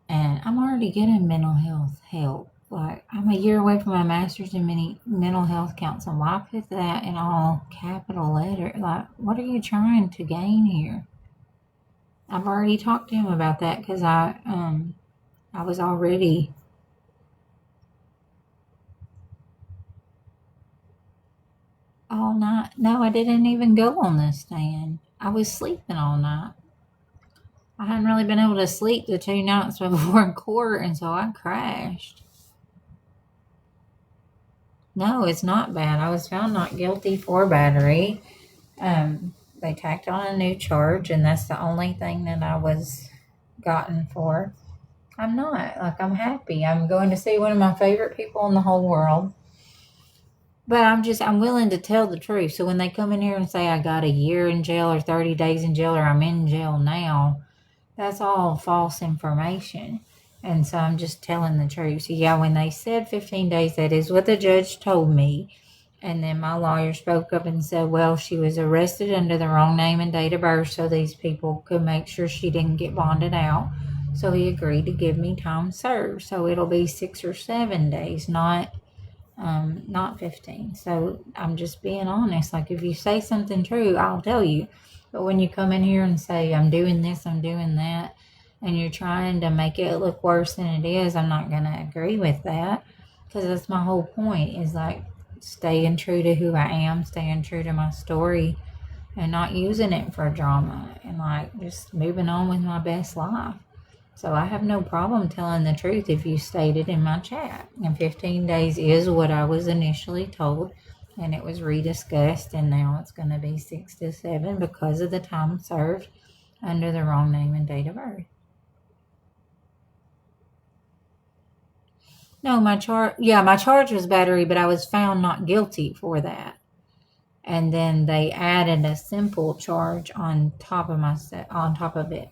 Speaker 1: and I'm already getting mental health help. Like, I'm a year away from my master's in mental health counseling. Why put that in all capital letter? Like, what are you trying to gain here? I've already talked to him about that because I was already all night. No, I didn't even go on the stand. I was sleeping all night. I hadn't really been able to sleep the 2 nights before court, and so I crashed. No, it's not bad. I was found not guilty for battery. They tacked on a new charge, and that's the only thing that I was gotten for. I'm not. Like, I'm happy. I'm going to see one of my favorite people in the whole world. But I'm willing to tell the truth. So when they come in here and say I got a year in jail or 30 days in jail or I'm in jail now, that's all false information. And so I'm just telling the truth. So yeah, when they said 15 days, that is what the judge told me. And then my lawyer spoke up and said, well, she was arrested under the wrong name and date of birth, so these people could make sure she didn't get bonded out. So he agreed to give me time served. So it'll be 6 or 7 days, not 15. So I'm just being honest. Like, if you say something true, I'll tell you. But when you come in here and say, I'm doing this, I'm doing that, and you're trying to make it look worse than it is, I'm not going to agree with that. Because that's my whole point, is like staying true to who I am, staying true to my story, and not using it for drama, and like just moving on with my best life. So I have no problem telling the truth if you stated in my chat. And 15 days is what I was initially told, and it was rediscussed, and now it's going to be 6 to 7 because of the time served under the wrong name and date of birth. No, my charge was battery, but I was found not guilty for that. And then they added a simple charge on top of it.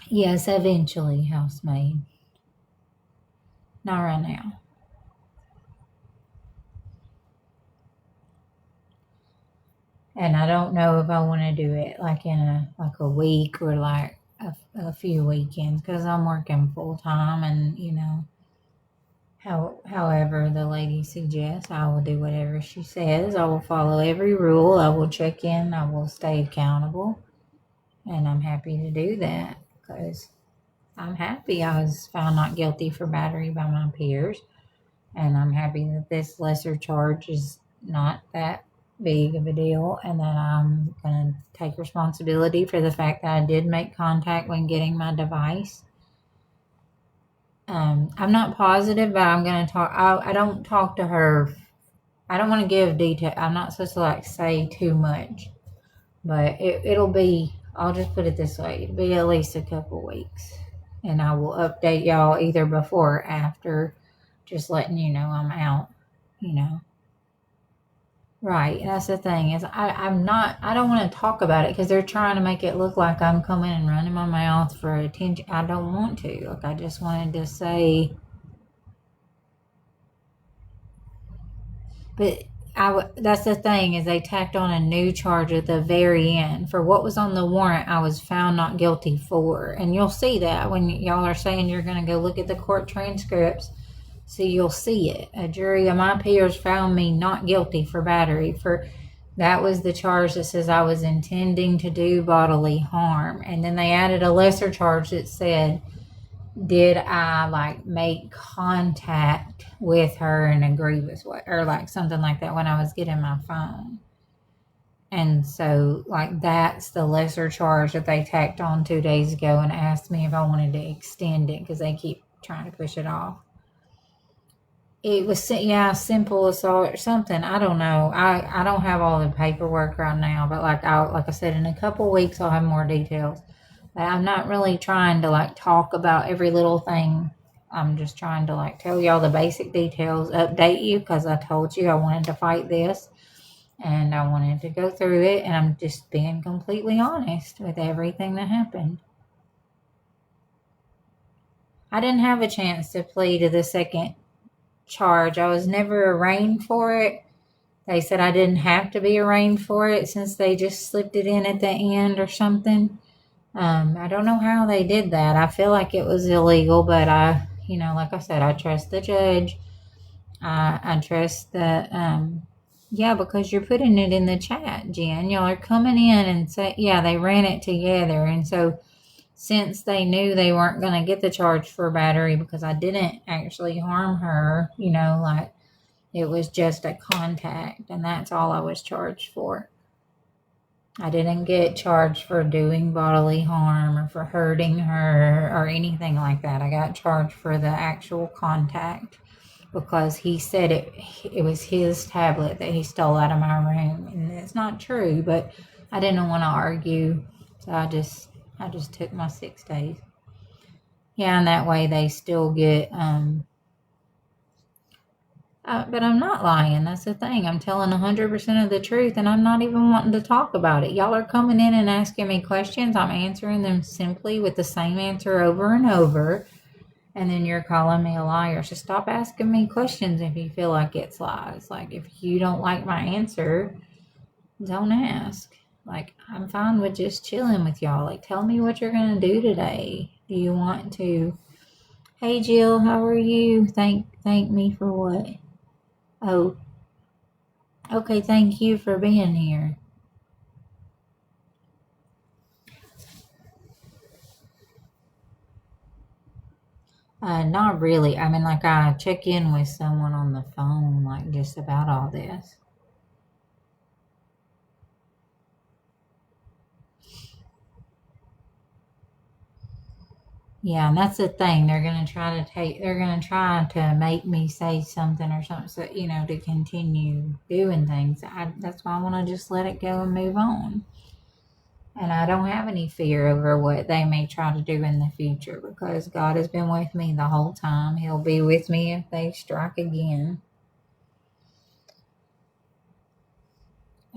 Speaker 1: Yes, eventually, housemaid. Not right now. And I don't know if I want to do it like in a week or like a few weekends, because I'm working full time, and however the lady suggests, I will do whatever she says. I will follow every rule. I will check in. I will stay accountable, and I'm happy to do that because I'm happy I was found not guilty for battery by my peers, and I'm happy that this lesser charge is not that big of a deal, and that I'm going to take responsibility for the fact that I did make contact when getting my device. I'm not positive, but I'm going to talk. I don't talk to her. I don't want to give detail. I'm not supposed to like say too much, but it'll be, I'll just put it this way, it'll be at least a couple weeks, and I will update y'all either before or after, just letting you know I'm out, Right. That's the thing is I don't want to talk about it because they're trying to make it look like I'm coming and running my mouth for attention. I don't want to. Like, I just wanted to say, but that's the thing is they tacked on a new charge at the very end for what was on the warrant. I was found not guilty for, and you'll see that when y'all are saying you're going to go look at the court transcripts. So you'll see it. A jury of my peers found me not guilty for battery. For that was the charge that says I was intending to do bodily harm. And then they added a lesser charge that said, did I like make contact with her in a grievous way or like something like that when I was getting my phone. And so like that's the lesser charge that they tacked on 2 days ago and asked me if I wanted to extend it because they keep trying to push it off. It was, simple assault or something. I don't know. I don't have all the paperwork right now, but like I said, in a couple weeks I'll have more details. But I'm not really trying to like talk about every little thing. I'm just trying to like tell y'all the basic details, update you because I told you I wanted to fight this and I wanted to go through it, and I'm just being completely honest with everything that happened. I didn't have a chance to plead to the second charge. I was never arraigned for it. They said I didn't have to be arraigned for it since they just slipped it in at the end or something. I don't know how they did that. I feel like it was illegal, but like I said, I trust the judge. I trust the, because you're putting it in the chat, Jen. Y'all are coming in and say, yeah, they ran it together. And so since they knew they weren't going to get the charge for battery because I didn't actually harm her, like it was just a contact, and that's all I was charged for. I didn't get charged for doing bodily harm or for hurting her or anything like that. I got charged for the actual contact because he said it was his tablet that he stole out of my room, and it's not true, but I didn't want to argue, so I just took my 6 days. Yeah, and that way they still get but I'm not lying. That's the thing. I'm telling 100% of the truth, and I'm not even wanting to talk about it. Y'all are coming in and asking me questions. I'm answering them simply with the same answer over and over, and then you're calling me a liar. So stop asking me questions if you feel like it's lies. Like, if you don't like my answer, don't ask. Like, I'm fine with just chilling with y'all. Like, tell me what you're going to do today. Do you want to... Hey, Jill, how are you? Thank me for what? Oh, okay, thank you for being here. Not really. I mean, like, I check in with someone on the phone, like, just about all this. Yeah, and that's the thing. They're going to try to make me say something or something, so, to continue doing things. That's why I want to just let it go and move on. And I don't have any fear over what they may try to do in the future because God has been with me the whole time. He'll be with me if they strike again.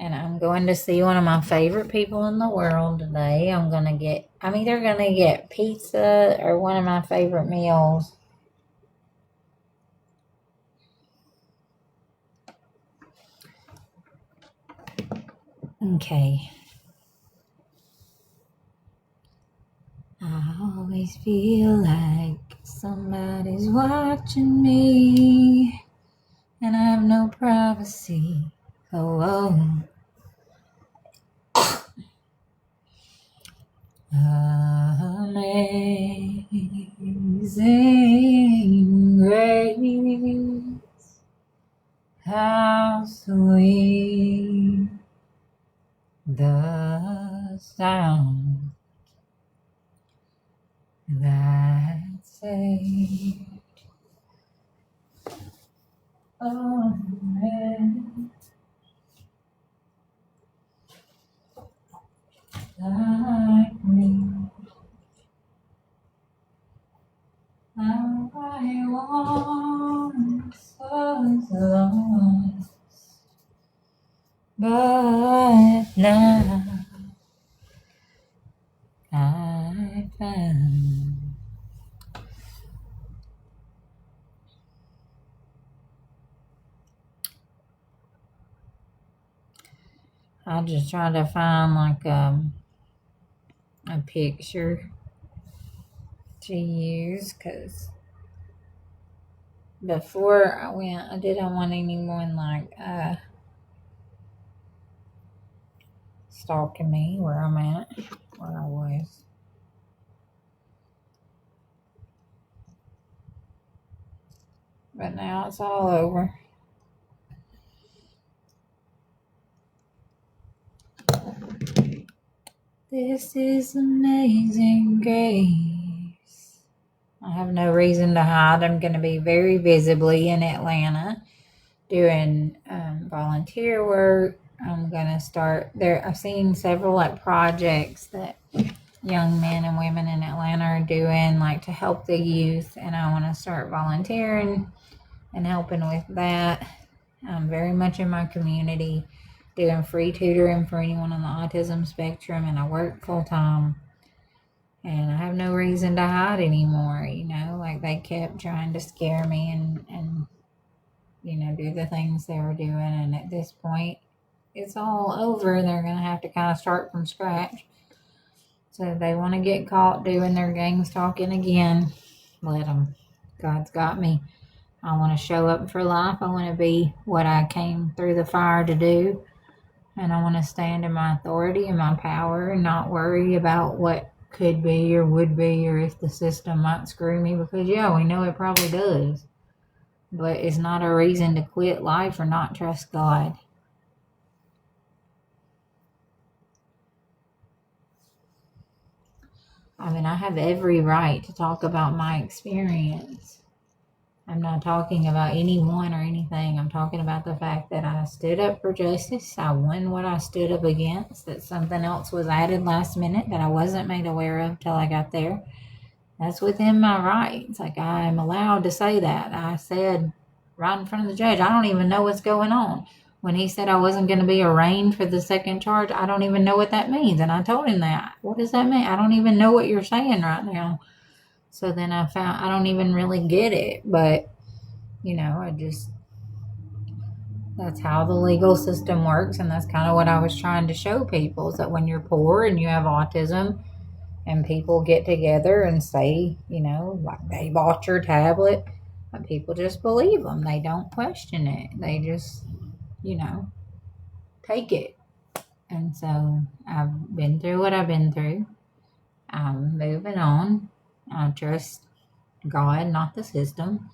Speaker 1: And I'm going to see one of my favorite people in the world today. I'm either going to get pizza or one of my favorite meals. Okay. I always feel like somebody's watching me, and I have no privacy. Oh. Amazing grace, how sweet the sound that saved a man like me. How I once was lost, But now I found I just try to find like a picture to use because before I went, I didn't want anyone like stalking me where I'm at, where I was. But now it's all over. This is amazing grace. I have no reason to hide. I'm going to be very visibly in Atlanta doing volunteer work. I'm going to start there. I've seen several like projects that young men and women in Atlanta are doing like to help the youth, and I want to start volunteering and helping with that. I'm very much in my community doing free tutoring for anyone on the autism spectrum, and I work full time. And I have no reason to hide anymore, like they kept trying to scare me and do the things they were doing. And at this point, it's all over. They're going to have to kind of start from scratch. So if they want to get caught doing their gang stalking again, let them. God's got me. I want to show up for life. I want to be what I came through the fire to do. And I want to stand in my authority and my power and not worry about what could be or would be or if the system might screw me, because yeah, we know it probably does. But it's not a reason to quit life or not trust God. I mean, I have every right to talk about my experience. I'm not talking about anyone or anything. I'm talking about the fact that I stood up for justice. I won what I stood up against. That something else was added last minute that I wasn't made aware of till I got there. That's within my rights. Like, I'm allowed to say that. I said right in front of the judge, I don't even know what's going on. When he said I wasn't going to be arraigned for the second charge, I don't even know what that means. And I told him that. What does that mean? I don't even know what you're saying right now. So then I found I don't even really get it. But, that's how the legal system works. And that's kind of what I was trying to show people, is that when you're poor and you have autism and people get together and say, like they bought your tablet, but people just believe them. They don't question it. They just, take it. And so I've been through what I've been through. I'm moving on. I trust God, not the system.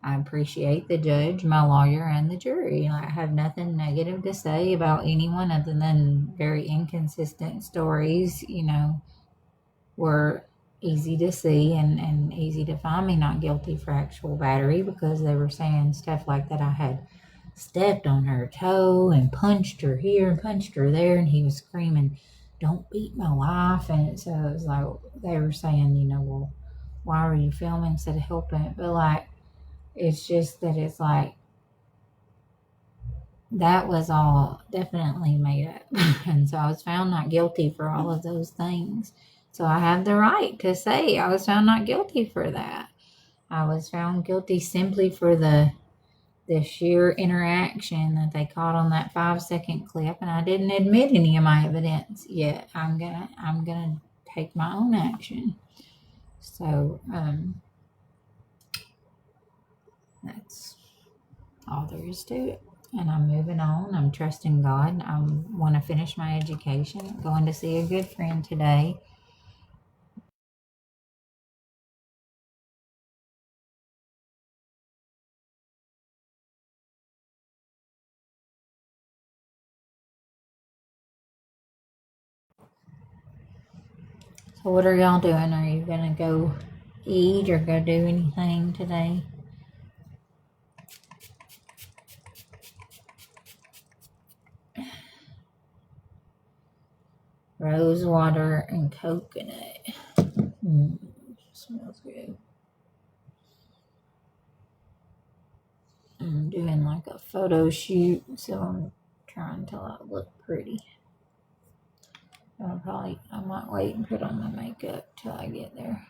Speaker 1: I appreciate the judge, my lawyer, and the jury. I have nothing negative to say about anyone other than very inconsistent stories, were easy to see and easy to find me not guilty for actual battery, because they were saying stuff like that I had stepped on her toe and punched her here and punched her there, and he was screaming, "Don't beat my wife." And so it was like they were saying, well, why were you filming instead of helping it? But like, it's just that it's like that was all definitely made up. And so I was found not guilty for all of those things. So I have the right to say I was found not guilty for that. I was found guilty simply for the sheer interaction that they caught on that 5-second clip, and I didn't admit any of my evidence yet. I'm gonna take my own action. So that's all there is to it. And I'm moving on. I'm trusting God. I want to finish my education. I'm going to see a good friend today. So what are y'all doing? Are you going to go eat or go do anything today? Rose water and coconut. Smells good. I'm doing like a photo shoot, so I'm trying until I look pretty. I might wait and put on my makeup till I get there.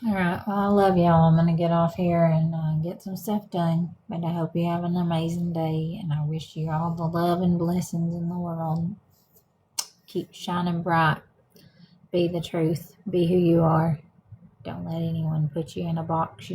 Speaker 1: All right, well, I love y'all. I'm gonna get off here and get some stuff done. But I hope you have an amazing day, and I wish you all the love and blessings in the world. Keep shining bright. Be the truth. Be who you are. Don't let anyone put you in a box.